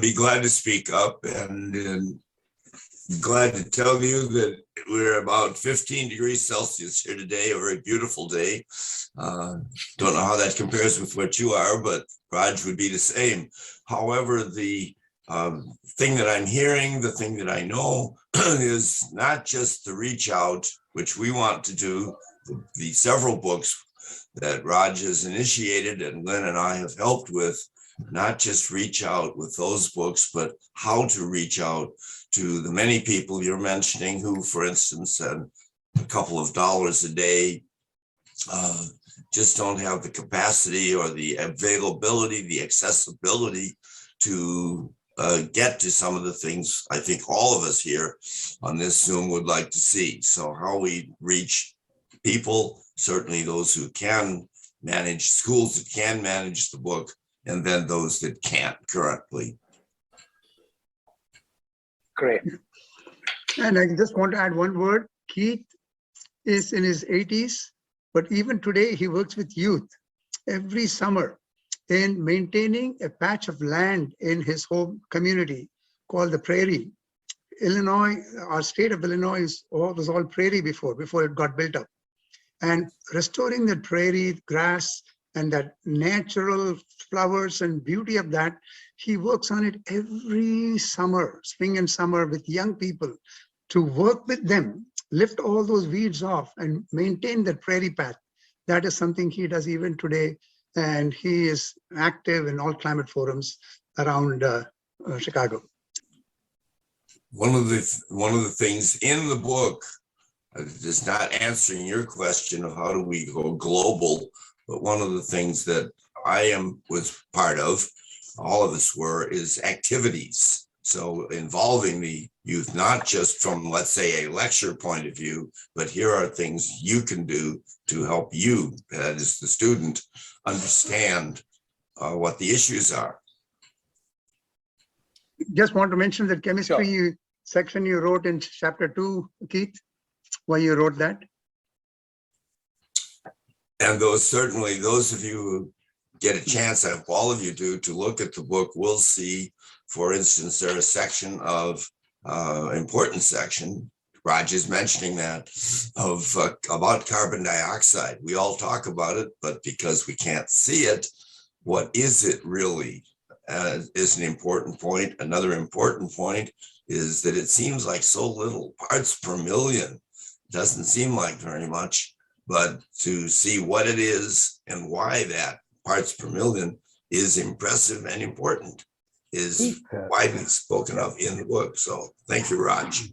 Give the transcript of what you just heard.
be glad to speak up and glad to tell you that we're about 15 degrees Celsius here today, a very beautiful day. Don't know how that compares with what you are, but Raj would be the same. However, the thing that I'm hearing, the thing that I know is not just the reach out, which we want to do, the several books that Raj has initiated and Lynn and I have helped with, not just reach out with those books, but how to reach out to the many people you're mentioning who, for instance, send a couple of dollars a day, just don't have the capacity or the availability, the accessibility to get to some of the things I think all of us here on this Zoom would like to see. So how we reach people, certainly those who can manage, schools that can manage the book, and then those that can't currently. Great. And I just want to add one word. Keith is in his 80s, but even today he works with youth every summer in maintaining a patch of land in his home community called the Prairie. Illinois, our state of Illinois was all prairie before it got built up. And restoring the prairie grass and that natural flowers and beauty of that, he works on it every summer, spring and summer, with young people to work with them, lift all those weeds off and maintain that prairie path. That is something he does even today. And he is active in all climate forums around Chicago. One of the things in the book is not answering your question of how do we go global, but one of the things that I was part of, all of us were, is activities. So involving the youth, not just from, let's say, a lecture point of view, but here are things you can do to help you, that is the student, understand what the issues are. Just want to mention that chemistry section you wrote in chapter 2, Keith, why you wrote that. And those of you who get a chance, I hope all of you do, to look at the book, will see, for instance, there's a section of important section, Raj is mentioning that, of about carbon dioxide. We all talk about it, but because we can't see it, what is it really is an important point. Another important point is that it seems like so little, parts per million. Doesn't seem like very much, but to see what it is and why that parts per million is impressive and important is widely spoken of in the book. So thank you, Raj.